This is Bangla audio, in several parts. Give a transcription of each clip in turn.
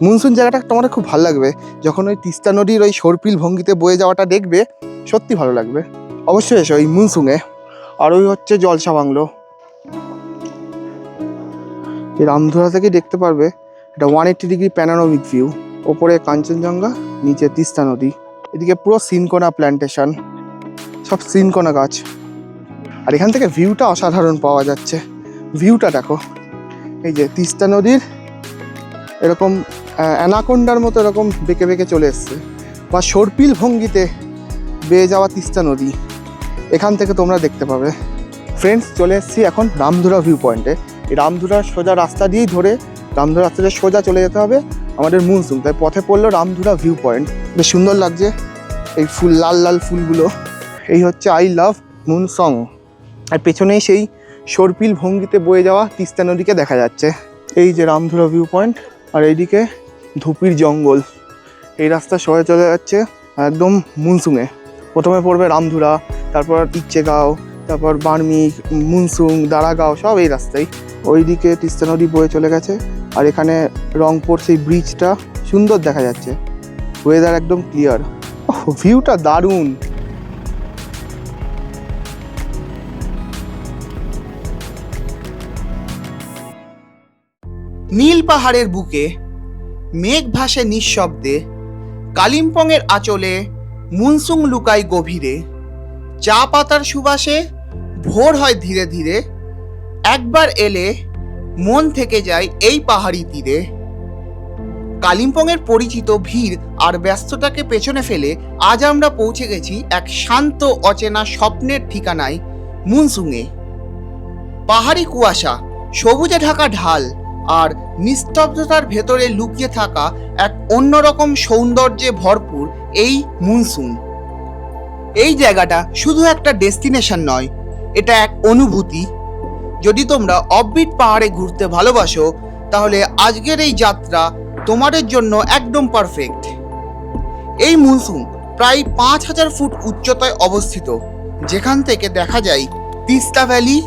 মনসুন জায়গাটা তোমার খুব ভালো লাগবে, যখন ওই তিস্তা নদীর ওই সর্পিল ভঙ্গিতে বয়ে যাওয়াটা দেখবে, সত্যি ভালো লাগবে। অবশ্যই এসো ওই মনসুনে। আর ওই হচ্ছে জলসা বাংলো, এই রামধুরা থেকে দেখতে পারবে এটা 180 ডিগ্রি প্যানোরামিক ভিউ। ওপরে কাঞ্চনজঙ্ঘা, নিচে তিস্তা নদী, এদিকে পুরো সিনকোনা প্ল্যান্টেশন, সব সিনকোনা গাছ। আর এখান থেকে ভিউটা অসাধারণ পাওয়া যাচ্ছে। ভিউটা দেখো, এই যে তিস্তা নদীর এরকম অ্যানাকোন্ডার মতো এরকম বেঁকে বেঁকে চলে এসছে, বা সর্পিল ভঙ্গিতে বেয়ে যাওয়া তিস্তা নদী এখান থেকে তোমরা দেখতে পাবে। ফ্রেন্ডস, চলে এসেছি এখন রামধুরা ভিউ পয়েন্টে। এই রামধুরার সোজা রাস্তা দিয়েই ধরে রামধুরা রাস্তাটা সোজা চলে যেতে হবে আমাদের মনসুন। তাই পথে পড়লো রামধুরা ভিউ পয়েন্ট। বেশ সুন্দর লাগছে এই ফুল, লাল লাল ফুলগুলো। এই হচ্ছে আই লাভ মুনসং। আর পেছনেই সেই সর্পিল ভঙ্গিতে বয়ে যাওয়া তিস্তা নদীকে দেখা যাচ্ছে। এই যে রামধুরা ভিউ পয়েন্ট, আর এইদিকে ধুপির জঙ্গল। এই রাস্তা সোজা চলে যাচ্ছে একদম মনসুনে। প্রথমে পড়বে রামধুরা, তারপর ইচ্ছেগাঁও, তারপর বার্মিক, মনসুন, দারাগাঁও, সব এই রাস্তায়। ওইদিকে তিস্তা নদী বয়ে চলে গেছে। আর এখানে রংপুর সেই ব্রিজটা সুন্দর দেখা যাচ্ছে, ওয়েদার একদম ক্লিয়ার। ভিউটা দারুণ। নীল পাহাড়ের বুকে মেঘ ভাসে নিঃশব্দে, কালিম্পংয়ের আঁচলে মনসুন লুকায় গভীরে। চা পাতার সুবাসে ভোর হয় ধীরে ধীরে, একবার এলে মন থেকে যায় এই পাহাড়ি তীরে। কালিম্পংয়ের পরিচিত ভিড় আর ব্যস্ততাকে পেছনে ফেলে আজ আমরা পৌঁছে গেছি এক শান্ত অচেনা স্বপ্নের ঠিকানায়, মনসুনে। পাহাড়ি কুয়াশা, সবুজে ঢাকা ঢাল আর নিস্তব্ধতার ভেতরে লুকিয়ে থাকা এক অন্যরকম সৌন্দর্যে ভরপুর এই মনসুন। এই জায়গাটা শুধু একটা ডেস্টিনেশন নয়, এটা এক অনুভূতি। যদি তোমরা অফবিট পাহাড়ে ঘুরতে ভালোবাসো, তাহলে আজকের এই যাত্রা তোমাদের জন্য একদম পারফেক্ট। এই মনসুন প্রায় 5000 ফুট উচ্চতায় অবস্থিত, যেখান থেকে দেখা যায় তিস্তা ভ্যালি,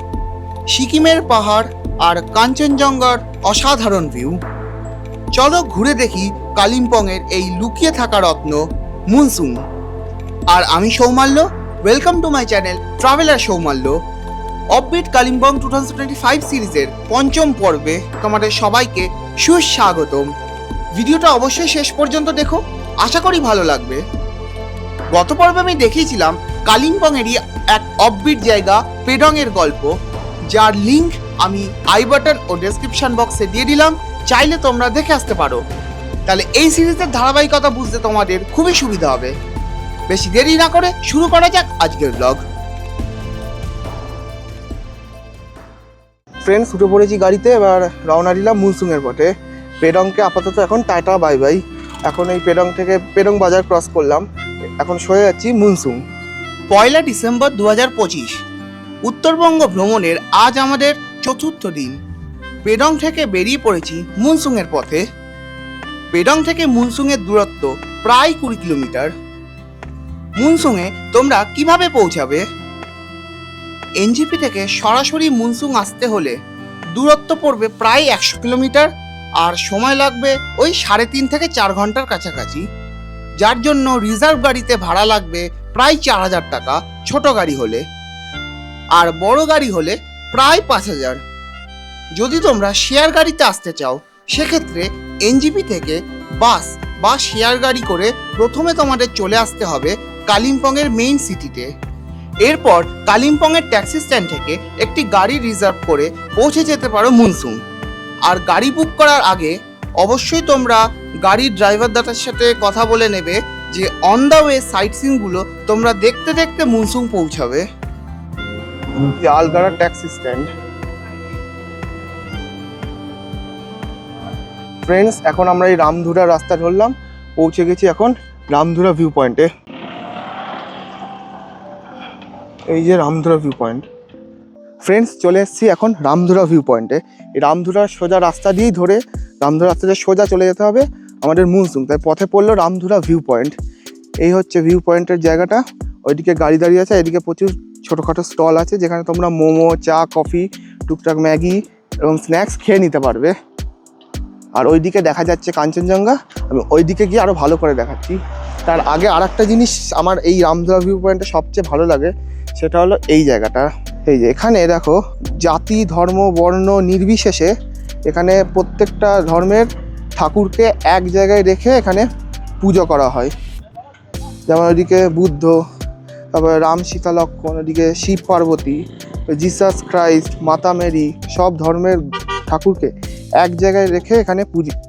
সিকিমের পাহাড় আর কাঞ্চনজঙ্ঘার অসাধারণ ভিউ। চলো ঘুরে দেখি কালিম্পংয়ের এই লুকিয়ে থাকা রত্ন মনসুন। আর আমি Soumalya, welcome to my channel traveller Soumalya. Offbeat Kalimpong 2025 সিরিজের 5ম পর্বে তোমাদের সবাইকে সুস্বাগতম। ভিডিওটা অবশ্যই শেষ পর্যন্ত দেখো, আশা করি ভালো লাগবে। গত পর্বে আমি দেখিয়েছিলাম কালিম্পংয়েরই এক অফবিট জায়গা পেডংয়ের গল্প, যার লিঙ্ক আমি আই বাটন ও ডেসক্রিপশন বক্সে দিয়ে দিলাম, চাইলে তোমরা দেখে আসতে পারো। তাহলে এই সিরিজের ধারাবাহিকতা বুঝতে তোমাদের খুবই সুবিধা হবে। বেশি দেরি না করে শুরু করা যাক আজকের ব্লগ। ফ্রেন্ডস, উঠে পড়েছি গাড়িতে, এবার রওনা দিলাম মনসুনের পথে। পেডংকে আপাতত এখন টাটা বাই বাই। এখন এই পেডং থেকে পেডং বাজার ক্রস করলাম, এখন সরে যাচ্ছি মনসুন। 1 ডিসেম্বর 2025, উত্তরবঙ্গ ভ্রমণের আজ আমাদের 4র্থ দিন। পেডং থেকে বেরিয়ে পড়েছি মনসুনের পথে। পেডং থেকে মনসুনের দূরত্ব প্রায় 20 কিলোমিটার। মনসুনে তোমরা কিভাবে পৌঁছাবে? এনজিপি থেকে সরাসরি মনসুন আসতে হলে দূরত্ব পড়বে প্রায় 100 কিলোমিটার, আর সময় লাগবে ওই 3.5 থেকে 4 ঘন্টার কাছাকাছি, যার জন্য রিজার্ভ গাড়িতে ভাড়া লাগবে প্রায় 4000 টাকা ছোট গাড়ি হলে, আর বড় গাড়ি হলে প্রায় 5000। যদি তোমরা শেয়ার গাড়িতে আসতে চাও, সেক্ষেত্রে এনজিপি থেকে বাস বা শেয়ার গাড়ি করে প্রথমে তোমাদের চলে আসতে হবে কালিম্পংয়ের মেইন সিটিতে। এরপর কালিম্পংয়ের ট্যাক্সি স্ট্যান্ড থেকে একটি গাড়ি রিজার্ভ করে পৌঁছে যেতে পারো মনসুন। আর গাড়ি বুক করার আগে অবশ্যই তোমরা গাড়ির ড্রাইভারদার সাথে কথা বলে নেবে যে অন দ্য ওয়ে সাইট সিনগুলো তোমরা দেখতে দেখতে মনসুন পৌঁছাবে। আলগাড়া ট্যাক্সি স্ট্যান্ড। ফ্রেন্ডস, এখন আমরা এই রামধুরা রাস্তা ধরলাম, পৌঁছে গেছি এখন রামধুরা ভিউ পয়েন্টে। এই যে রামধুরা ভিউ পয়েন্ট। ফ্রেন্ডস, চলে এসেছি এখন রামধুরা ভিউ পয়েন্টে। এই রামধুরার সোজা রাস্তা দিয়েই ধরে রামধুরা রাস্তাতে সোজা চলে যেতে হবে আমাদের মনসুন। তাই পথে পড়লো রামধুরা ভিউ পয়েন্ট। এই হচ্ছে ভিউ পয়েন্টের জায়গাটা। ওইদিকে গাড়ি দাঁড়িয়ে আছে, এদিকে প্রচুর ছোটোখাটো স্টল আছে, যেখানে তোমরা মোমো, চা, কফি, টুকটাক ম্যাগি এবং স্ন্যাক্স খেয়ে নিতে পারবে। আর ওইদিকে দেখা যাচ্ছে কাঞ্চনজঙ্ঘা। আমি ওইদিকে গিয়ে আরও ভালো করে দেখাচ্ছি। তার আগে আর একটা জিনিস আমার এই রামধুরা ভিউ পয়েন্টে সবচেয়ে ভালো লাগে, সেটা হলো এই জায়গাটা। এই যে এখানে দেখো, জাতি ধর্ম বর্ণ নির্বিশেষে এখানে প্রত্যেকটা ধর্মের ঠাকুরকে এক জায়গায় রেখে এখানে পুজো করা হয়। যেমন ওইদিকে বুদ্ধ, তারপরে রাম সীতা লক্ষ্মণ, ওইদিকে শিব পার্বতী, জিসাস ক্রাইস্ট, মাতা মেরি, সব ধর্মের ঠাকুরকে এক জায়গায় রেখে এখানে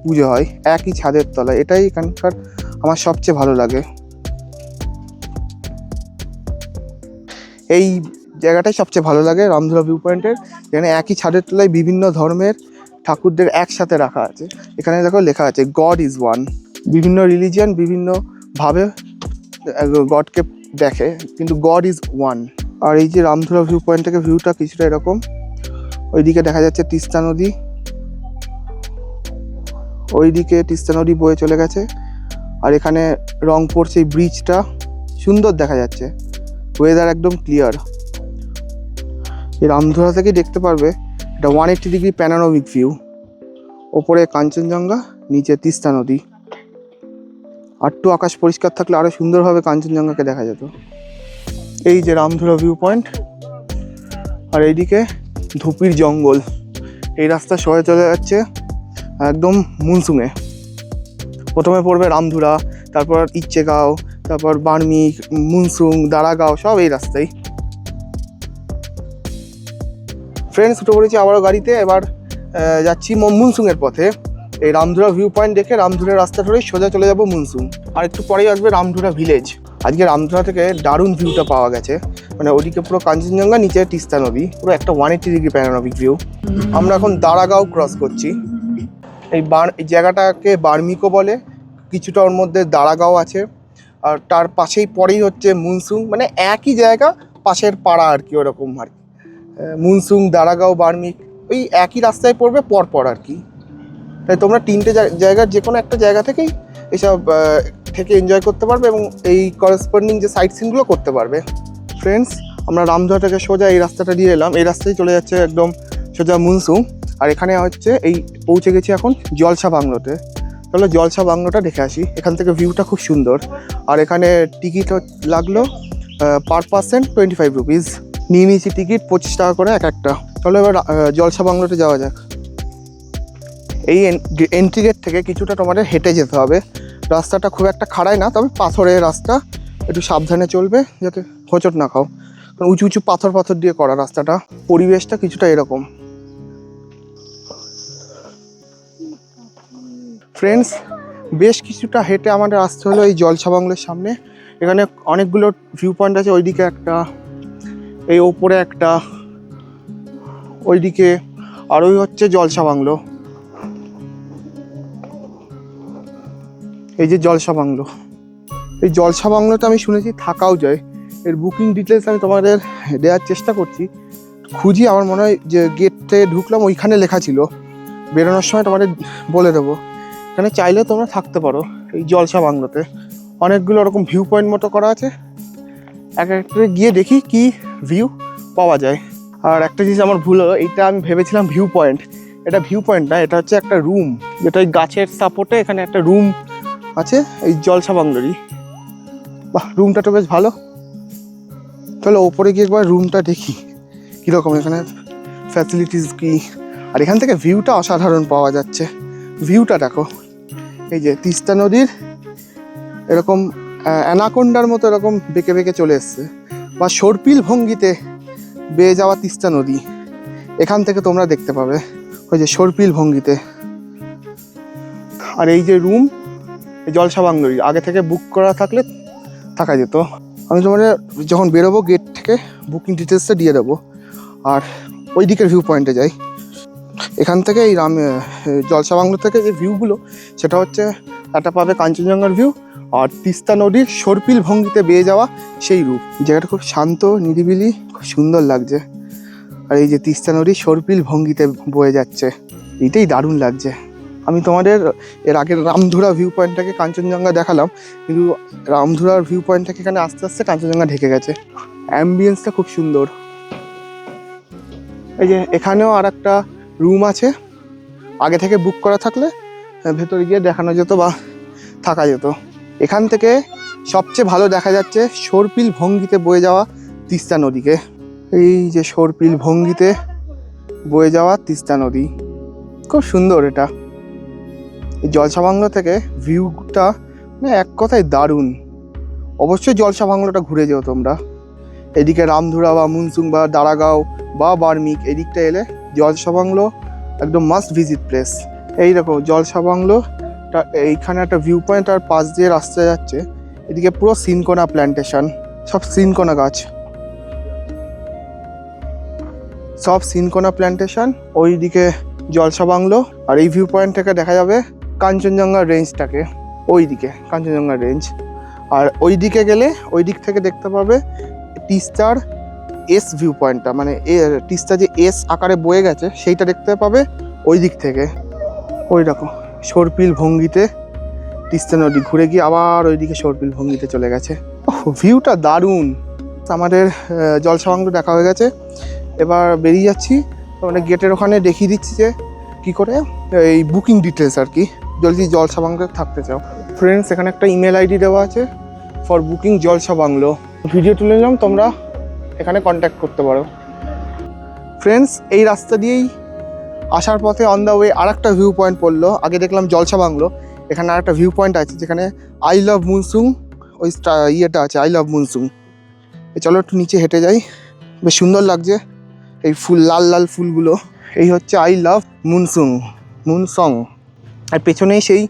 পুজো হয় একই ছাদের তলায়। এটাই এখানকার আমার সবচেয়ে ভালো লাগে। এই জায়গাটাই সবচেয়ে ভালো লাগে রামধুরা ভিউ পয়েন্টের, যেখানে একই ছাদের তলায় বিভিন্ন ধর্মের ঠাকুরদের একসাথে রাখা আছে। এখানে দেখো লেখা আছে গড ইজ ওয়ান। বিভিন্ন রিলিজিয়ান বিভিন্নভাবে গডকে দেখে, কিন্তু গড ইজ ওয়ান। আর এই যে রামধুরা ভিউ পয়েন্ট থেকে ভিউটা কিছুটা এরকম। ওইদিকে দেখা যাচ্ছে তিস্তা নদী, ওইদিকে তিস্তা নদী বয়ে চলে গেছে। আর এখানে রংপুর সেই ব্রিজটা সুন্দর দেখা যাচ্ছে, ওয়েদার একদম ক্লিয়ার। এই রামধুরা থেকে দেখতে পারবে এটা 180 ডিগ্রি প্যানোরামিক ভিউ। ওপরে কাঞ্চনজঙ্ঘা, নিচে তিস্তা নদী। একটু আকাশ পরিষ্কার থাকলে আরও সুন্দরভাবে কাঞ্চনজঙ্ঘাকে দেখা যেত। এই যে রামধুরা ভিউ পয়েন্ট, আর এইদিকে ধুপির জঙ্গল। এই রাস্তা সরে চলে যাচ্ছে একদম মুনসুংয়ে। প্রথমে পড়বে রামধুরা, তারপর ইচ্ছেগাঁও, তারপর বার্মিক, মুনসুং, দারাগাঁও, সব এই রাস্তায়। ফ্রেন্ডস, উঠে পড়েছি আবারও গাড়িতে। এবার যাচ্ছি মুনসুংয়ের পথে। এই রামধুরা ভিউ পয়েন্ট দেখে রামধুরা রাস্তা ধরেই সোজা চলে যাব মুনসুং। আর একটু পরেই আসবে রামধুরা ভিলেজ। আজকে রামধুরা থেকে দারুণ ভিউটা পাওয়া গেছে, মানে ওদিকে পুরো কাঞ্চনজঙ্ঘা, নিচে তিস্তা নদী, পুরো একটা 180 ডিগ্রি প্যানোরামিক ভিউ। আমরা এখন দারাগাঁও ক্রস করছি। এই জায়গাটাকে বার্মিকও বলে, কিছুটা ওর মধ্যে দারাগাঁও আছে। আর তার পাশেই পরেই হচ্ছে মুনসুং, মানে একই জায়গা, পাশের পাড়া আর কি, ওরকম আর কি। মুনসুং, দারাগাঁও, বার্মিক ওই একই রাস্তায় পড়বে পরপর আর কি। তাই তোমরা তিনটে জায়গার যে কোনো একটা জায়গা থেকেই এসব থেকে এনজয় করতে পারবে এবং এই করেসপন্ডিং যে সাইট সিনগুলো করতে পারবে। ফ্রেন্ডস, আমরা রামধুরা থেকে সোজা এই রাস্তাটা দিয়ে এলাম। এই রাস্তায় চলে যাচ্ছে একদম সোজা মুনসুং। আর এখানে হচ্ছে এই পৌঁছে গেছি এখন জলসা বাংলোতে। তাহলে জলসা বাংলোটা দেখে আসি। এখান থেকে ভিউটা খুব সুন্দর। আর এখানে টিকিট লাগলো পার পার্সন 25 রুপিস। নিয়ে নিয়েছি টিকিট 25 টাকা করে এক একটা। তাহলে এবার জলসা বাংলোতে যাওয়া যাক। এই এন্ট্রি গেট থেকে কিছুটা তোমাদের হেঁটে যেতে হবে। রাস্তাটা খুব একটা খাড়াই না, তবে পাথরের রাস্তা, একটু সাবধানে চলবে যাতে হোঁচট না খাও, কারণ উঁচু উঁচু পাথর দিয়ে করা রাস্তাটা। পরিবেশটা কিছুটা এরকম। ফ্রেন্ডস, বেশ কিছুটা হেঁটে আমাদের আসতে হলো এই জলসা বাংলোর সামনে। এখানে অনেকগুলো ভিউ পয়েন্ট আছে। ওইদিকে একটা, এই ওপরে একটা, ওইদিকে, আর ওই হচ্ছে জলসা বাংলো। এই যে জলসা বাংলো, এই জলসা বাংলোতে আমি শুনেছি থাকাও যায়। এর বুকিং ডিটেলস আমি তোমাদের দেওয়ার চেষ্টা করছি, খুঁজি। আমার মনে হয় যে গেট থেকে ঢুকলাম ওইখানে লেখা ছিল, বেরোনোর সময় তোমাদের বলে দেবো। এখানে চাইলে তোমরা থাকতে পারো এই জলসা বাংলোতে। অনেকগুলো ওরকম ভিউ পয়েন্ট মতো করা আছে, এক একটা গিয়ে দেখি কি ভিউ পাওয়া যায়। আর একটা জিনিস আমার ভুল হলো, এইটা আমি ভেবেছিলাম ভিউ পয়েন্ট, এটা ভিউ পয়েন্ট না, এটা হচ্ছে একটা রুম, যেটা ওই গাছের সাপোর্টে এখানে একটা রুম আছে এই জলসা বাংলোরই। বাহ, রুমটা তো বেশ ভালো। তাহলে ওপরে গিয়ে একবার রুমটা দেখি কীরকম, এখানে ফ্যাসিলিটিস কী। আর এখান থেকে ভিউটা অসাধারণ পাওয়া যাচ্ছে। ভিউটা দেখো, এই যে তিস্তা নদীর এরকম অ্যানাকোন্ডার মতো এরকম বেঁকে বেঁকে চলে এসছে, বা সর্পিল ভঙ্গিতে বেয়ে যাওয়া তিস্তা নদী এখান থেকে তোমরা দেখতে পাবে, ওই যে সর্পিল ভঙ্গিতে। আর এই যে রুম, জলসা বাংলোরই, আগে থেকে বুক করা থাকলে থাকা যেত। আমি তোমাদের যখন বেরোবো গেট থেকে বুকিং ডিটেলসটা দিয়ে দেবো। আর ওই দিকের ভিউ পয়েন্টে যাই। এখান থেকে এই জলসা বাংলো থেকে যে ভিউগুলো, সেটা হচ্ছে একটা পাবে কাঞ্চনজঙ্ঘার ভিউ, আর তিস্তা নদীর সর্পিল ভঙ্গিতে বেয়ে যাওয়া সেই রূপ। জায়গাটা খুব শান্ত, নিরিবিলি, খুব সুন্দর লাগছে। আর এই যে তিস্তা নদীর সর্পিল ভঙ্গিতে বয়ে যাচ্ছে, এইটাই দারুণ লাগছে। আমি তোমাদের এর আগের রামধুরা ভিউ পয়েন্টটাকে কাঞ্চনজঙ্ঘা দেখালাম, কিন্তু রামধুরার ভিউ পয়েন্ট থেকে এখানে আস্তে আস্তে কাঞ্চনজঙ্ঘা ঢেকে গেছে। অ্যাম্বিয়েন্সটা খুব সুন্দর। এই যে এখানেও আর একটা রুম আছে, আগে থেকে বুক করা থাকলে ভেতরে গিয়ে দেখানো যেত বা থাকা যেত। এখান থেকে সবচেয়ে ভালো দেখা যাচ্ছে সর্পিল ভঙ্গিতে বয়ে যাওয়া তিস্তা নদীকে। এই যে সর্পিল ভঙ্গিতে বয়ে যাওয়া তিস্তা নদী, খুব সুন্দর এটা। এই জলসা বাংলো থেকে ভিউটা মানে এক কথায় দারুণ। অবশ্যই জলসা বাংলোটা ঘুরে যেও তোমরা। এদিকে রামধুরা বা মুনসুং বা দারাগাঁও বা বার্মিক এদিকটা এলে জলসা বাংলো একদম মাস্ট ভিজিট প্লেস। এই দেখো জলসা বাংলোটা, এইখানে একটা ভিউ পয়েন্ট আর পাশ দিয়ে রাস্তা যাচ্ছে। এদিকে পুরো সিনকোনা প্ল্যান্টেশন, সব সিনকোনা গাছ, সব সিনকোনা প্ল্যান্টেশন। ওইদিকে জলসা বাংলো, আর এই ভিউ পয়েন্ট থেকে দেখা যাবে কাঞ্চনজঙ্ঘা রেঞ্জটাকে, ওইদিকে কাঞ্চনজঙ্ঘা রেঞ্জ। আর ওই দিকে গেলে ওই দিক থেকে দেখতে পাবে তিস্তার এস ভিউ পয়েন্টটা, মানে তিস্তা যে এস আকারে বয়ে গেছে সেইটা দেখতে পাবে ওই দিক থেকে। ওই দেখো সর্পিল ভঙ্গিতে তিস্তা নদী ঘুরে গিয়ে আবার ওইদিকে সর্পিল ভঙ্গিতে চলে গেছে। ভিউটা দারুণ। আমাদের জলসা বাংলো দেখা হয়ে গেছে, এবার বেরিয়ে যাচ্ছি। মানে গেটের ওখানে দেখিয়ে দিচ্ছি যে কী করে এই বুকিং ডিটেলস আর কি, যদি জলসা বাংলো থাকতে চাও। ফ্রেন্ডস, এখানে একটা ইমেল আইডি দেওয়া আছে for booking Jalsha bungalow. Video তুলে নিলাম, তোমরা এখানে কন্ট্যাক্ট করতে পারো। ফ্রেন্ডস, এই রাস্তা দিয়েই আসার পথে অন দ্য ওয়ে আর একটা ভিউ পয়েন্ট পড়লো। আগে দেখলাম জলসা বাংলো, এখানে আর একটা ভিউ পয়েন্ট আছে যেখানে আই লাভ মুনসুং, ওই ইয়েটা আছে আই লাভ মুনসুং। চলো একটু নিচে হেঁটে যাই, বেশ সুন্দর লাগছে এই ফুল, লাল লাল ফুলগুলো। এই হচ্ছে আই লাভ মুনসুং, মুনসং। আর পেছনেই সেই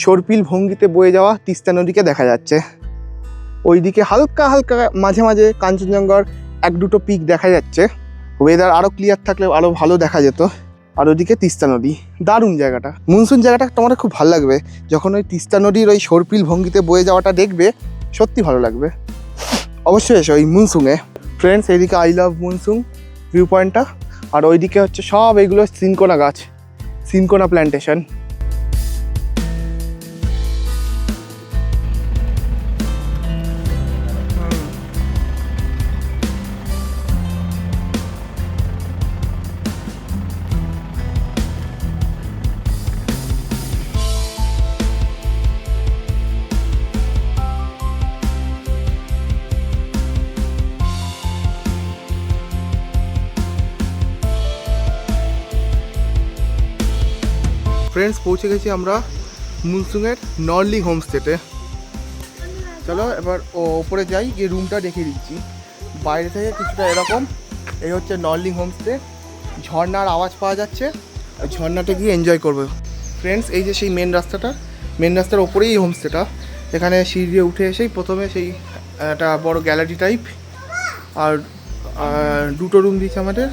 সর্পিল ভঙ্গিতে বয়ে যাওয়া তিস্তা নদীকে দেখা যাচ্ছে। ওইদিকে হালকা হালকা মাঝে মাঝে কাঞ্চনজঙ্ঘার এক দুটো পিক দেখা যাচ্ছে। ওয়েদার আরও ক্লিয়ার থাকলে আরও ভালো দেখা যেত। আর ওদিকে তিস্তা নদী, দারুণ জায়গাটা। মুনসুন জায়গাটা তোমার খুব ভালো লাগবে, যখন ওই তিস্তা নদীর ওই সর্পিল ভঙ্গিতে বয়ে যাওয়াটা দেখবে, সত্যি ভালো লাগবে। অবশ্যই এসো ওই মুনসুংয়ে। ফ্রেন্ডস, এইদিকে আই লাভ মুনসুং ভিউ পয়েন্টটা, আর ওইদিকে হচ্ছে সব এইগুলো সিনকোনা গাছ, সিনকোনা প্ল্যান্টেশন। ফ্রেন্ডস, পৌঁছে গেছি আমরা মুনসুংয়ের নর্লিং হোমস্টেতে। চলো এবার ওপরে যাই, গিয়ে রুমটা দেখিয়ে দিচ্ছি। বাইরে থেকে কিছুটা এরকম। এই হচ্ছে নর্লিং হোমস্টে, ঝর্ণার আওয়াজ পাওয়া যাচ্ছে, ঝর্ণাটা গিয়ে এনজয় করবে। ফ্রেন্ডস, এই যে সেই মেন রাস্তাটা, মেন রাস্তার ওপরেই এই হোমস্টেটা। এখানে সিঁড়ি দিয়ে উঠে এসেই প্রথমে সেই একটা বড় গ্যালারি টাইপ, আর দুটো রুম দিয়েছে আমাদের।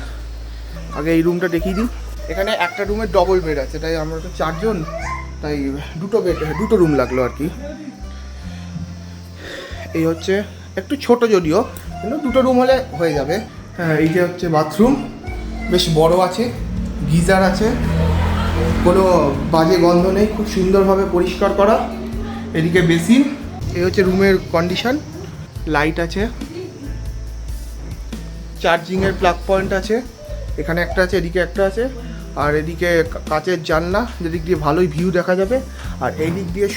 আগে এই রুমটা দেখিয়ে দিই। এখানে একটা রুমে ডবল বেড আছে, তাই আমরা তো চারজন, তাই দুটো রুম লাগলো আর কি। এই হচ্ছে একটু ছোট যদিও, কিন্তু দুটো রুম হলে হয়ে যাবে। হ্যাঁ, এই যে হচ্ছে বাথরুম, বেশ বড় আছে, গিজার আছে, কোনো বাজে গন্ধ নেই, খুব সুন্দরভাবে পরিষ্কার করা। এদিকে বেসিন। এই হচ্ছে রুমের কন্ডিশন। লাইট আছে, চার্জিংয়ের প্লাগ পয়েন্ট আছে, এখানে একটা আছে, এদিকে একটা আছে। আর এদিকে কাচের জানলা, যেদিক দিয়ে ভালোই ভিউ দেখা যাবে। আর এই দিক দিয়ে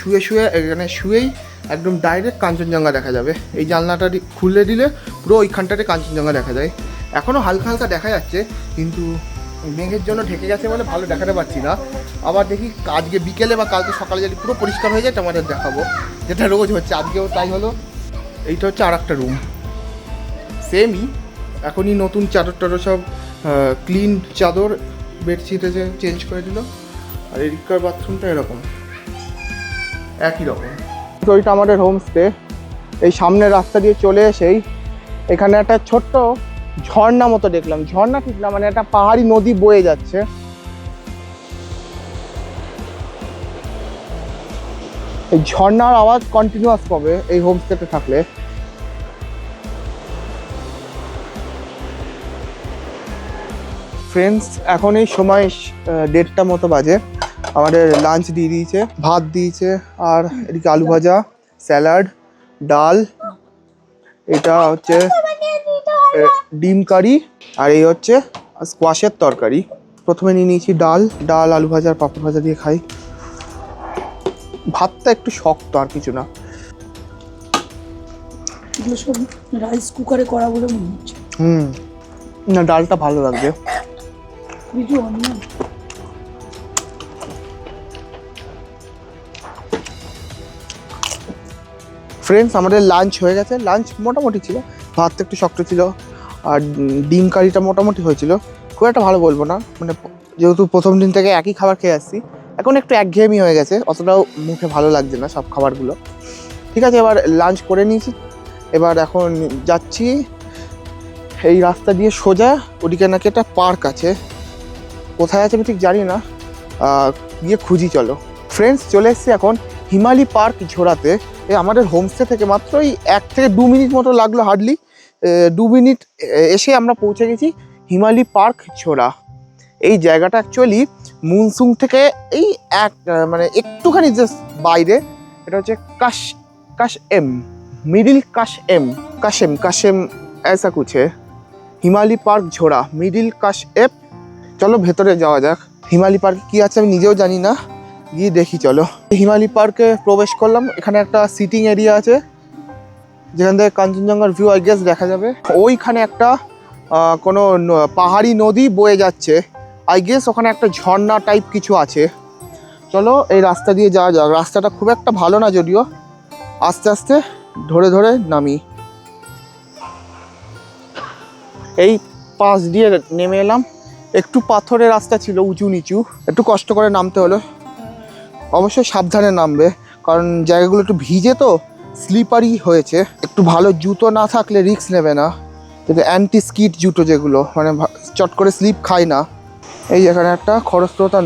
এখানে শুয়েই একদম ডাইরেক্ট কাঞ্চনজঙ্ঘা দেখা যাবে। এই জানলাটা খুলে দিলে পুরো ওইখানটাতে কাঞ্চনজঙ্ঘা দেখা যায়। এখনও হালকা হালকা দেখা যাচ্ছে, কিন্তু মেঘের জন্য ঢেকে গেছে বলে ভালো দেখাতে পারছি না। আবার দেখি আজকে বিকেলে বা কালকে সকালে যদি পুরো পরিষ্কার হয়ে যায় তোমাদের দেখাবো, যেটা রোজ হচ্ছে, আজকেও তাই হলো। এইটা হচ্ছে আর একটা রুম, সেমই। এখনই নতুন চাদর সব ক্লিন চাদর, বেডশিট এসে চেঞ্জ করে দিল। আর এদিককার বাথরুমটা এরকম একই রকম। তো ওইটা আমাদের হোমস্টে। এই সামনের রাস্তা দিয়ে চলে এসেই এখানে একটা ছোট্ট ঝর্ণা মতো দেখলাম, ঝর্ণা ঠিক না, মানে একটা পাহাড়ি নদী বয়ে যাচ্ছে। এই ঝর্ণার আওয়াজ কন্টিনিউয়াস পাবে এই হোমস্টেতে থাকলে। ফ্রেন্ডস, এখন এই সময় 1:30 মতো বাজে। আমাদের লাঞ্চ দিয়ে দিয়েছে, ভাত দিয়েছে, আর এদিকে আলু ভাজা, স্যালাড, ডাল, এটা হচ্ছে ডিম কারি, আর এই হচ্ছে স্কোয়াশের তরকারি। প্রথমে নিয়ে নিয়েছি ডাল, আলু ভাজা আর পাঁপড় ভাজা দিয়ে খাই। ভাতটা একটু শক্ত, আর কিছু না। এগুলো সব রাইস কুকারে করা বলে মনে হচ্ছে। না, ডালটা ভালো লাগছে। কিছু অনিয়ন। ফ্রেন্ডস, আমাদের লাঞ্চ হয়ে গেছে। লাঞ্চ মোটামুটি ছিল, ভাতটা একটু শক্ত ছিল, আর ডিম কারিটা মোটামুটি হয়েছিল, খুব একটা ভালো বলবো না, মানে যেহেতু প্রথম দিন থেকে একই খাবার খেয়ে আসছি, এখন একটু একঘেয়েমি হয়ে গেছে, অতটাও মুখে ভালো লাগছে না সব খাবারগুলো। ঠিক আছে, এবার লাঞ্চ করে নিয়েছি, এবার এখন যাচ্ছি এই রাস্তা দিয়ে সোজা, ওদিকে নাকি একটা পার্ক আছে, কোথায় আছে আমি ঠিক জানি না, গিয়ে খুঁজি চলো। ফ্রেন্ডস, চলে এসেছি এখন হিমালি পার্ক ঝোড়াতে। আমাদের হোমস্টে থেকে মাত্র এই 1 থেকে 2 মিনিট মতো লাগলো, হার্ডলি 2 মিনিট এসে আমরা পৌঁছে গেছি হিমালি পার্ক ঝোড়া। এই জায়গাটা অ্যাকচুয়ালি মুনসুং থেকে এই মানে একটুখানি জাস্ট বাইরে। এটা হচ্ছে কাশএম, মিডিল কাশেম ऐसा कुछ है। Himali park Jhora, middle Kashem. চলো ভেতরে যাওয়া যাক। হিমালি পার্কে কি আছে আমি নিজেও জানি না, গিয়ে দেখি চলো। হিমালি পার্কে প্রবেশ করলাম, এখানে একটা সিটিং এরিয়া আছে যেখান থেকে কাঞ্চনজঙ্ঘার ভিউ আই গেস দেখা যাবে। ওইখানে একটা কোনো পাহাড়ি নদী বয়ে যাচ্ছে, আই গেস ওখানে একটা ঝর্ণা টাইপ কিছু আছে। চলো এই রাস্তা দিয়ে যাওয়া যাক। রাস্তাটা খুব একটা ভালো না যদিও, আস্তে আস্তে ধরে ধরে নামি। এই পাশ দিয়ে নেমে এলাম, একটু পাথরের রাস্তা ছিল, উঁচু নিচু, একটু কষ্ট করে নামতে হলো। অবশ্যই সাবধানে নামবে, কারণ জায়গাগুলো একটু ভিজে তো, স্লিপারি হয়েছে। একটু ভালো জুতো না থাকলে রিস্ক নেবে না, কিন্তু অ্যান্টি স্কিড জুতো যেগুলো মানে চট করে স্লিপ খায় না। এই এখানে একটা খরস্রোতা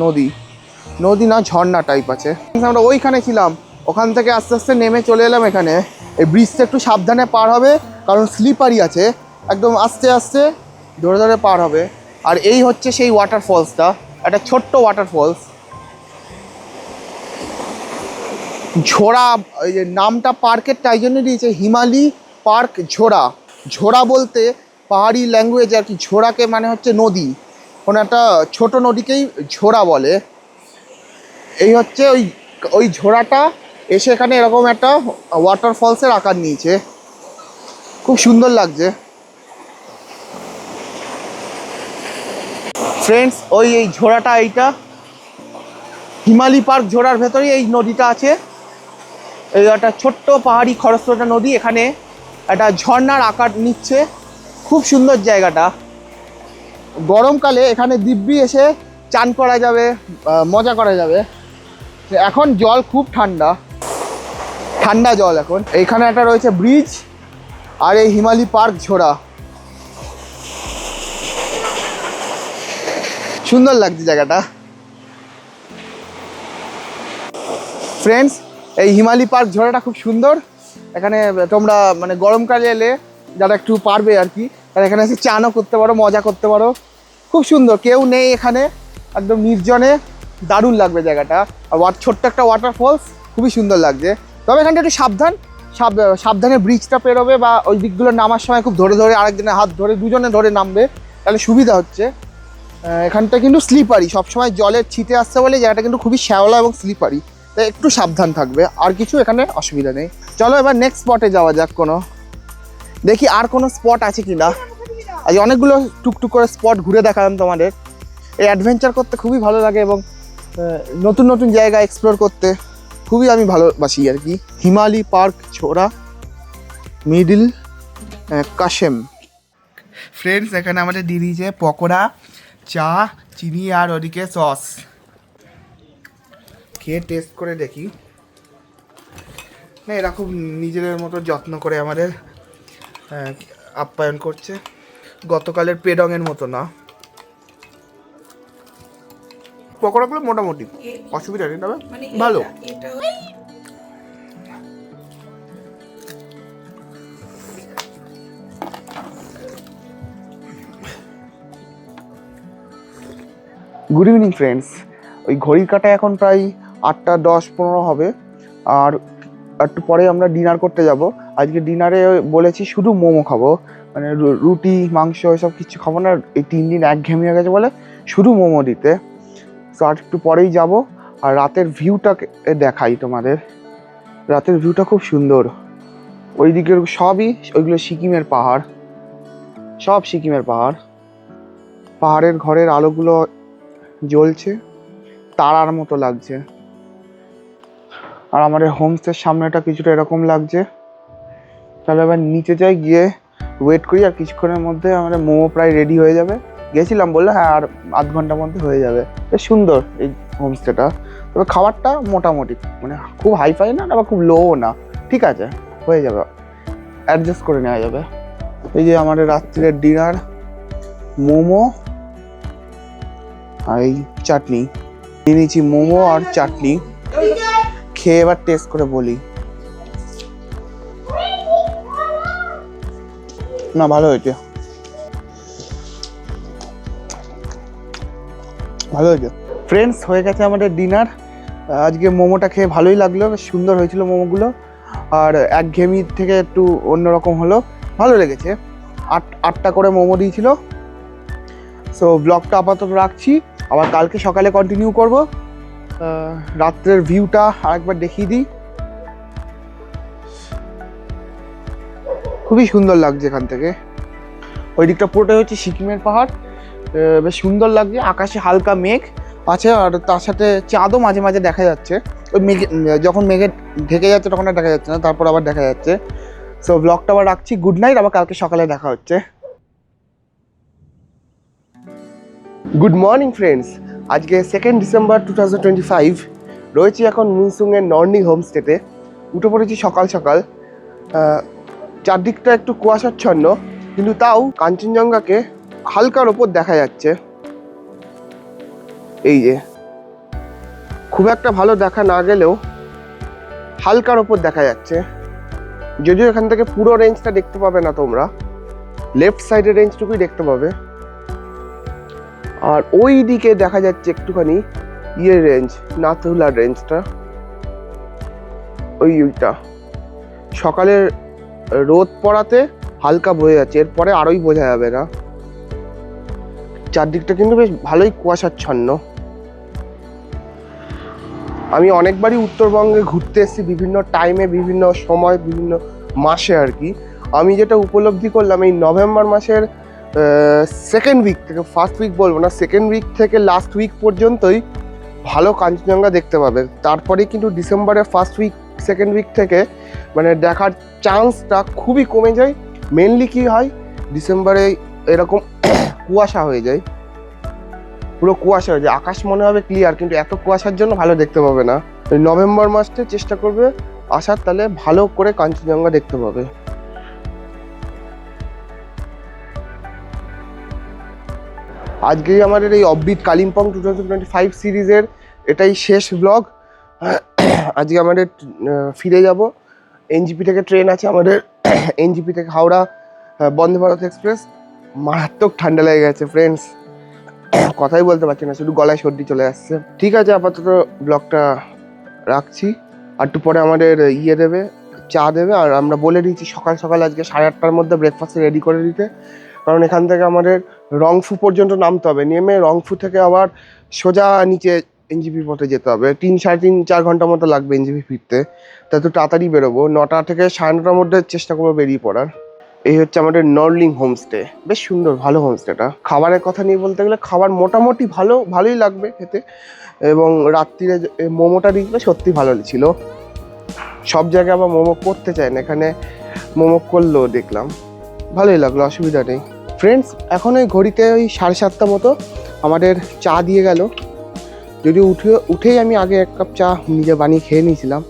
নদী না ঝর্ণা টাইপ আছে। আমরা ওইখানে ছিলাম, ওখান থেকে আস্তে আস্তে নেমে চলে এলাম এখানে। এই ব্রিজটা একটু সাবধানে পার হবে, কারণ স্লিপারি আছে, একদম আস্তে আস্তে ধরে ধরে পার হবে। আর এই হচ্ছে সেই ওয়াটারফলসটা, একটা ছোট্ট ওয়াটারফলস। ঝোড়া, এই যে নামটা পার্কের তাই জন্য দিয়েছে হিমালি পার্ক ঝোড়া। ঝোড়া বলতে পাহাড়ি ল্যাঙ্গুয়েজ আর কি, ঝোড়াকে মানে হচ্ছে নদী, কোনো একটা ছোট নদীকেই ঝোড়া বলে। এই হচ্ছে ওই ঝোড়াটা এসে এখানে এরকম একটা ওয়াটারফলসের আকার নিয়েছে, খুব সুন্দর লাগছে। ফ্রেন্ডস, এই ঝোড়াটা, এইটা হিমালি পার্ক ঝোড়ার ভেতরেই এই নদীটা আছে। এই একটা ছোট্ট পাহাড়ি খরস্রোতা নদী, এখানে একটা ঝর্ণার আকার নিচ্ছে, খুব সুন্দর জায়গাটা। গরমকালে এখানে দিব্যি এসে চান করা যাবে, মজা করা যাবে। এখন জল খুব ঠান্ডা জল এখন। এইখানে একটা রয়েছে ব্রিজ, আর এই হিমালি পার্ক ঝোড়া, সুন্দর লাগছে জায়গাটা। ফ্রেন্ডস, এই হিমালি পার্ক ঝোড়াটা খুব সুন্দর। এখানে তোমরা মানে গরমকালে এলে যারা একটু পারবে আর কি, তারা এখানে এসে চানও করতে পারো, মজা করতে পারো, খুব সুন্দর। কেউ নেই এখানে, একদম নির্জনে, দারুণ লাগবে জায়গাটা। আর ছোট্ট একটা ওয়াটারফলস, খুবই সুন্দর লাগছে। তবে এখানটা একটু সাবধানে ব্রিজটা পেরোবে, বা ওই দিকগুলো নামার সময় খুব ধরে ধরে আরেকজনের হাত ধরে দুজনে ধরে নামবে, তাহলে সুবিধা হচ্ছে। এখানটা কিন্তু স্লিপারি, সবসময় জলের ছিটে আসছে বলে জায়গাটা কিন্তু খুবই শ্যাওলা এবং স্লিপারি, তাই একটু সাবধান থাকবে, আর কিছু এখানে অসুবিধা নেই। চলো এবার নেক্সট স্পটে যাওয়া যাক। দেখি আর কোনো স্পট আছে কি না। আজ অনেকগুলো টুকটুক করে স্পট ঘুরে দেখালাম তোমাদের। এই অ্যাডভেঞ্চার করতে খুবই ভালো লাগে, এবং নতুন নতুন জায়গা এক্সপ্লোর করতে খুবই আমি ভালোবাসি আর কি। Himali park Jhora, middle Kashem. Friends, এখানে আমাদের দিয়ে দিয়েছে পকোড়া, চা, চিনি, আর ওদিকে সস। খেয়ে টেস্ট করে দেখি। না, এরা খুব নিজেদের মতো যত্ন করে আমাদের আপ্যায়ন করছে, গতকালের পেডংয়ের মতো না। পকোড়াগুলো মোটামুটি অসুবিধা নেই, তবে ভালো। Good evening friends. ওই ঘড়ির কাঁটায় এখন প্রায় 8টা 10-15 হবে, আর একটু পরে আমরা ডিনার করতে যাব। আজকে ডিনারে বলেছি শুধু মোমো খাবো, মানে রুটি মাংস এসব কিছু খাবো না। এই 3 দিন একঘেয়েমি হয়ে গেছে বলে শুধু মোমো দিতে। তো আর একটু পরেই যাব, আর রাতের ভিউটা দেখাই তোমাদের। রাতের ভিউটা খুব সুন্দর। ওই দিকের সবই ওইগুলো সিকিমের পাহাড়, সব সিকিমের পাহাড়। পাহাড়ের ঘরের আলোগুলো জ্বলছে, তারার মতো লাগছে। আর আমাদের হোমস্টের সামনেটা কিছুটা এরকম লাগছে। তাহলে এবার নিচে যাই, গিয়ে ওয়েট করি, আর কিছুক্ষণের মধ্যে আমাদের মোমো প্রায় রেডি হয়ে যাবে। গেছিলাম বললে হ্যাঁ আর আধ ঘন্টার মধ্যে হয়ে যাবে। বেশ সুন্দর এই হোমস্টেটা। তবে খাবারটা মোটামুটি, মানে খুব হাইফাই না আবার খুব লোও না, ঠিক আছে, হয়ে যাবে, অ্যাডজাস্ট করে নেওয়া যাবে। এই যে আমাদের রাত্রির ডিনার, মোমো আর এই চাটনি নিয়ে নিয়েছি। মোমো আর চাটনি খেয়ে এবার টেস্ট করে বলি। না, ভালো হয়েছে, ভালো হয়েছে। ফ্রেন্ডস, হয়ে গেছে আমাদের ডিনার। আজকে মোমোটা খেয়ে ভালোই লাগলো, বেশ সুন্দর হয়েছিল মোমোগুলো। আর একঘেয়েমি থেকে একটু অন্যরকম হলো, ভালো লেগেছে। আটটা করে মোমো দিয়েছিল। সো ব্লগটা আপাতত রাখছি, আবার কালকে সকালে কন্টিনিউ করব। রাত্রের ভিউটা আরেকবার দেখিয়ে দিই। খুবই সুন্দর লাগছে এখান থেকে। ওই দিকটা পুরোটাই হচ্ছে সিকিমের পাহাড়, বেশ সুন্দর লাগছে। আকাশে হালকা মেঘ আছে, আর তার সাথে চাঁদও মাঝে মাঝে দেখা যাচ্ছে। ওই মেঘে, যখন মেঘে ঢেকে যাচ্ছে তখন আর দেখা যাচ্ছে না, তারপর আবার দেখা যাচ্ছে। সো ব্লগটা আবার রাখছি, গুড নাইট, আবার কালকে সকালে দেখা হচ্ছে। গুড মর্নিং ফ্রেন্ডস, আজকে 2 ডিসেম্বর 2025। রয়েছি এখন মুনসুংয়ের নর্নি হোমস্টেতে। উঠে পড়েছি সকাল সকাল। চারদিকটা একটু কুয়াশাচ্ছন্ন, কিন্তু তাও কাঞ্চনজঙ্ঘাকে হালকার ওপর দেখা যাচ্ছে। এই যে, খুব একটা ভালো দেখা না গেলেও হালকার ওপর দেখা যাচ্ছে। যদিও এখান থেকে পুরো রেঞ্জটা দেখতে পাবে না তোমরা, লেফট সাইডের রেঞ্জটুকুই দেখতে পাবে। আর ওই দিকে দেখা যাচ্ছে একটুখানি রেঞ্জ, নাথুলার রেঞ্জটা। ওইটা সকালের রোদ পড়াতে হালকা বোঝা যাচ্ছে, এরপরে আরোই বোঝা যাবে না। চারদিকটা কিন্তু বেশ ভালোই কুয়াশাচ্ছন্ন। আমি অনেকবারই উত্তরবঙ্গে ঘুরতে এসেছি, বিভিন্ন টাইমে, বিভিন্ন সময়, বিভিন্ন মাসে আর কি। আমি যেটা উপলব্ধি করলাম, এই নভেম্বর মাসের সেকেন্ড উইক থেকে, ফার্স্ট উইক বলবো না, সেকেন্ড উইক থেকে লাস্ট উইক পর্যন্তই ভালো কাঞ্চনজঙ্ঘা দেখতে পাবে। তারপরে কিন্তু ডিসেম্বরের ফার্স্ট উইক, সেকেন্ড উইক থেকে মানে দেখার চান্সটা খুবই কমে যায়। মেনলি কি হয়, ডিসেম্বরে এরকম কুয়াশা হয়ে যায়, পুরো কুয়াশা হয়ে যায়। আকাশ মনে হবে ক্লিয়ার, কিন্তু এত কুয়াশার জন্য ভালো দেখতে পাবে না। ওই নভেম্বর মাসটা চেষ্টা করবে আসার, তাহলে ভালো করে কাঞ্চনজঙ্ঘা দেখতে পাবে। আজকেই আমাদের এই অফবিট কালিম্পং 2025 সিরিজের এটাই শেষ ব্লগ। আজকে আমাদের ফিরে যাব। এনজিপি থেকে ট্রেন আছে আমাদের, এনজিপি থেকে হাওড়া বন্দে ভারত এক্সপ্রেস। মারাত্মক ঠান্ডা লেগে গেছে ফ্রেন্ডস, কথাই বলতে পারছি না, শুধু গলায় সর্দি চলে আসছে। ঠিক আছে, আপাতত ব্লগটা রাখছি। আর একটু পরে আমাদের দেবে, চা দেবে। আর আমরা বলে দিয়েছি সকাল সকাল আজকে 8:30টার মধ্যে ব্রেকফাস্ট রেডি করে দিতে, কারণ এখান থেকে আমাদের রংফু পর্যন্ত নামতে হবে। নেমে রংফু থেকে আবার সোজা নিচে এনজিপি পথে যেতে হবে। 3-4.5 ঘন্টার মতো লাগবে এনজিপি ফিরতে। তাই তো তাড়াতাড়ি বেরোবো, 9টা থেকে 9:30টার মধ্যে চেষ্টা করবো বেরিয়ে পড়ার। এই হচ্ছে আমাদের নর্লিং হোমস্টে, বেশ সুন্দর, ভালো হোমস্টেটা। খাবারের কথা নিয়ে বলতে গেলে খাবার মোটামুটি ভালোই লাগবে খেতে। এবং রাত্রিরে মোমোটা দিয়েছিল, সত্যি ভালো ছিল। সব জায়গায় আবার মোমো করতে চায় না, এখানে মোমো করলেও দেখলাম ভালোই লাগলো, অসুবিধা নেই। ফ্রেন্ডস, এখন ওই ঘড়িতে ওই 7:30 মতো আমাদের চা দিয়ে গেল। যদিও উঠেই আমি আগে 1 কাপ চা নিজে বানিয়ে খেয়ে নিয়েছিলাম।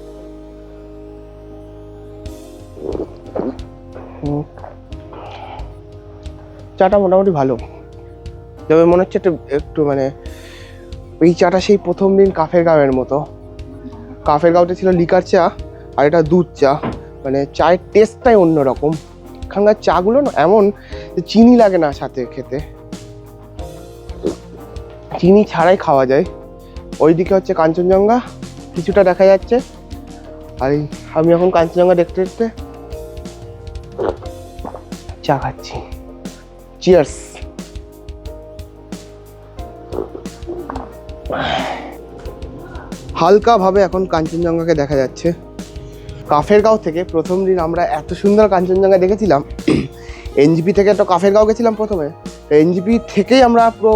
চাটা মোটামুটি ভালো, তবে মনে হচ্ছে একটু মানে এই চাটা সেই প্রথম দিন কাফের গাঁওয়ের মতো। কাফের গাঁওতে ছিল লিকার চা, আর এটা দুধ চা, মানে চায়ের টেস্টটাই অন্যরকম। এখানকার চাগুলো না এমন চিনি লাগে না সাথে খেতে, চিনি ছাড়াই খাওয়া যায়। ওইদিকে হচ্ছে কাঞ্চনজঙ্ঘা কিছুটা দেখা যাচ্ছে, আর আমি এখন কাঞ্চনজঙ্ঘা দেখতে দেখতে চা খাচ্ছি। চিয়ার্স। হালকাভাবে এখন কাঞ্চনজঙ্ঘাকে দেখা যাচ্ছে। কাফেরগাঁও থেকে প্রথম দিন আমরা এত সুন্দর কাঞ্চনজঙ্ঘা দেখেছিলাম। এনজিপি থেকে তো কাফেরগাঁও গেছিলাম প্রথমে, এনজিপি থেকেই আমরা পুরো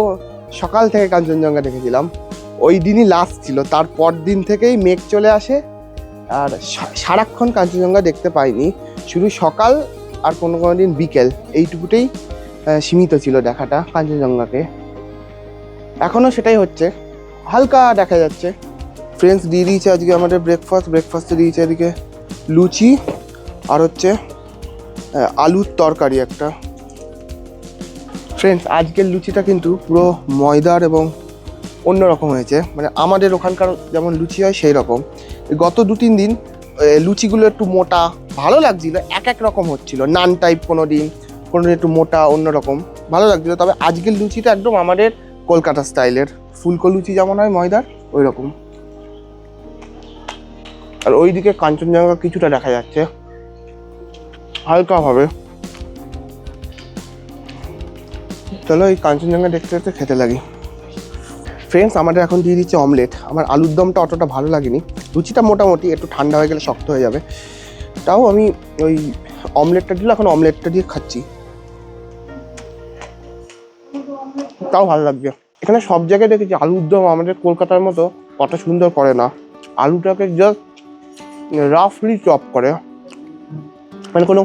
সকাল থেকে কাঞ্চনজঙ্ঘা দেখেছিলাম। ওই দিনই লাস্ট ছিল, তারপর দিন থেকেই মেঘ চলে আসে আর সারাক্ষণ কাঞ্চনজঙ্ঘা দেখতে পাইনি, শুধু সকাল আর কোনো কোনো দিন বিকেল, এইটুকুতেই সীমিত ছিল দেখাটা কাঞ্চনজঙ্ঘাকে। এখনও সেটাই হচ্ছে, হালকা দেখা যাচ্ছে। ফ্রেন্ডস দিয়ে দিয়েছে আজকে আমাদের ব্রেকফাস্টে দিয়েছে এদিকে লুচি আর হচ্ছে আলুর তরকারি একটা। ফ্রেন্ডস আজকের লুচিটা কিন্তু পুরো ময়দার এবং অন্যরকম হয়েছে, মানে আমাদের ওখানকার যেমন লুচি হয় সেই রকম। গত 2-3 দিন লুচিগুলো একটু মোটা ভালো লাগছিল, এক রকম হচ্ছিল, নান টাইপ কোনো দিন একটু মোটা অন্যরকম ভালো লাগছিল। তবে আজকের লুচিটা একদম আমাদের কলকাতা স্টাইলের, ফুলকো লুচি যেমন হয় ময়দার ওই রকম। আর ওইদিকে কাঞ্চনজঙ্ঘা কিছুটা দেখা যাচ্ছে হালকাভাবে। চলো এই কাঞ্চনজঙ্ঘা দেখতে দেখতে খেতে লাগি। ফ্রেন্ডস আমাদের এখন দিয়ে দিচ্ছে অমলেট। আমার আলুর দমটা অতটা ভালো লাগেনি, লুচিটা মোটামুটি, একটু ঠান্ডা হয়ে গেলে শক্ত হয়ে যাবে। তাও আমি ওই অমলেটটা দিলে এখন অমলেটটা দিয়ে খাচ্ছি, তাও ভালো লাগছে। এখানে সব জায়গায় দেখেছি আলুর দম আমাদের কলকাতার মতো অত সুন্দর করে না, আলুটাকে জাস্ট রাফলি চপ করে, মানে কোনো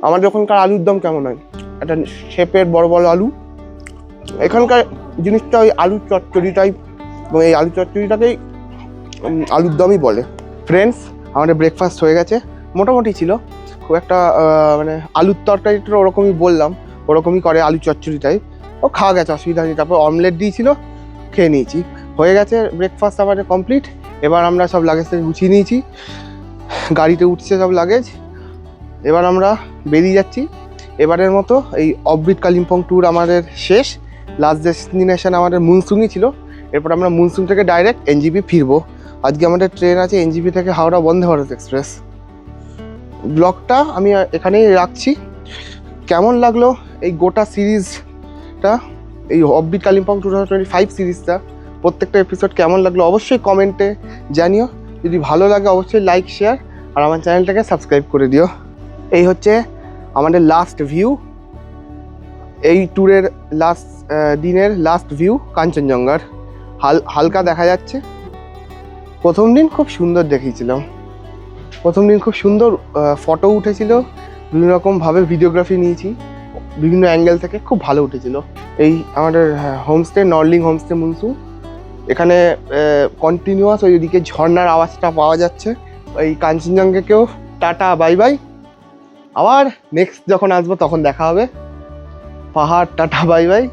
আমাদের ওখানকার আলুর দম কেমন হয় একটা শেপের বড় বড় আলু, এখানকার জিনিসটা ওই আলুর চচ্চড়ি টাইপ, এবং এই আলু চচ্চড়িটাকেই আলুর দমই বলে। ফ্রেন্ডস আমাদের ব্রেকফাস্ট হয়ে গেছে, মোটামুটি ছিল, খুব একটা মানে আলুর তরকারিটা ওরকমই বললাম, ওরকমই করে আলু চচ্চড়ি টাইপ, ও খাওয়া গেছে, অসুবিধা নেই। তারপর অমলেট দিয়েছিল, খেয়ে নিয়েছি, হয়ে গেছে ব্রেকফাস্ট আমাদের কমপ্লিট। এবার আমরা সব লাগেজটা গুছিয়ে নিয়েছি, গাড়িতে উঠছে সব লাগেজ, এবার আমরা বেরিয়ে যাচ্ছি। এবারের মতো এই অফবিট কালিম্পং ট্যুর আমাদের শেষ, লাস্ট ডেস্টিনেশন আমাদের মুনসুংই ছিল। এরপর আমরা মুনসুং থেকে ডাইরেক্ট এনজিপি ফিরবো। আজকে আমাদের ট্রেন আছে এনজিপি থেকে হাওড়া বন্দে ভারত এক্সপ্রেস। ব্লগটা আমি এখানেই রাখছি। কেমন লাগলো এই গোটা সিরিজটা, এই অফবিট কালিম্পং 2025 সিরিজটা, প্রত্যেকটা এপিসোড কেমন লাগলো অবশ্যই কমেন্টে জানিও। যদি ভালো লাগে অবশ্যই লাইক শেয়ার আর আমার চ্যানেলটাকে সাবস্ক্রাইব করে দিও। এই হচ্ছে আমাদের লাস্ট ভিউ, এই ট্যুরের লাস্ট দিনের লাস্ট ভিউ কাঞ্চনজঙ্ঘার, হালকা দেখা যাচ্ছে। প্রথম দিন খুব সুন্দর দেখিয়েছিলাম, প্রথম দিন খুব সুন্দর ফটো উঠেছিল, বিভিন্ন রকমভাবে ভিডিওগ্রাফি নিয়েছি, বিভিন্ন অ্যাঙ্গেল থেকে খুব ভালো উঠেছিল। এই আমাদের হোমস্টে নর্লিং হোমস্টে মুনসুং, এখানে কন্টিনিউয়াস ওইদিকে ঝর্ণার আওয়াজটা পাওয়া যাচ্ছে। এই কাঞ্চনজঙ্ঘাকেও টাটা বাই বাই, আবার নেক্সট যখন আসবো তখন দেখা হবে। পাহাড় টাটা বাই বাই,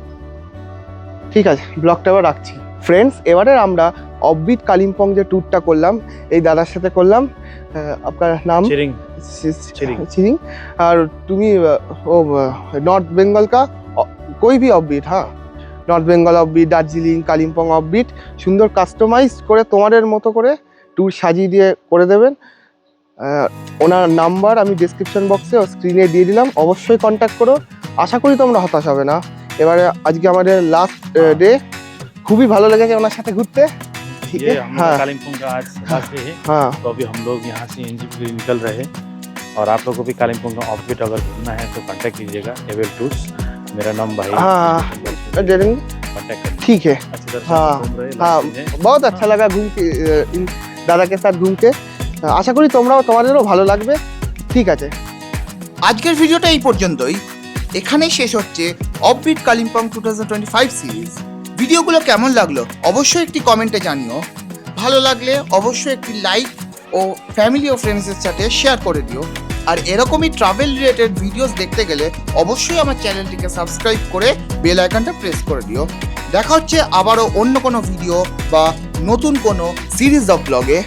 ঠিক আছে ব্লগটা এবার রাখছি। ফ্রেন্ডস এবারে আমরা অফবিট কালিম্পং যে ট্যুরটা করলাম এই দাদার সাথে করলাম। আপনার নাম? চিরিং। আর তুমি ও নর্থ বেঙ্গল কা कोई भी অফবিট, হ্যাঁ north Bengal offbeat, Darjeeling, Kalimpong offbeat, সুন্দর কাস্টমাইজ করে তোমাদের মতো করে ট্যুর সাজিয়ে দিয়ে করে দেবেন। ওনার নাম্বার আমি ডিসক্রিপশন বক্সে ও স্ক্রিনে দিয়ে দিলাম, অবশ্যই কন্ট্যাক্ট করো। আশা করি তোমরা হতাশ হবে না। এবারে আজকে আমাদের লাস্ট ডে, খুবই ভালো লেগেছে ওনার সাথে ঘুরতে। ठीक ये है, हम हाँ कालिम्पोंग का आज लास्ट डे है। हाँ तो अभी हम लोग यहाँ से एनजीपी के लिए निकल रहे हैं और आप लोगों को भी कालिम्पोंग का ऑफबिट अगर घूमना है तो कांटेक्ट कीजिएगा एवेल टूर्स। मेरा नाम भाई हाँ दे देंगे, कांटेक्ट करिए। ठीक है। अच्छी तरह से हाँ घूम रहे हैं, हाँ लास्ट दिन है। बहुत अच्छा लगा घूम के इन दादा के साथ घूम के। আশা করি তোমরাও তোমাদেরও ভালো লাগবে। ঠিক আছে, আজকের ভিডিওটা এই পর্যন্তই, এখানেই শেষ হচ্ছে অফবিট কালিম্পং 2025 সিরিজ। ভিডিওগুলো কেমন লাগলো অবশ্যই একটি কমেন্টে জানিও, ভালো লাগলে অবশ্যই একটি লাইক ও ফ্যামিলি ও ফ্রেন্ডসের সাথে শেয়ার করে দিও। আর এরকমই ট্রাভেল রিলেটেড ভিডিওস দেখতে গেলে অবশ্যই আমার চ্যানেলটিকে সাবস্ক্রাইব করে বেল আইকনটা প্রেস করে দিও। দেখা হচ্ছে আবারও অন্য কোনো ভিডিও বা নতুন কোনো সিরিজ অফ ব্লগে।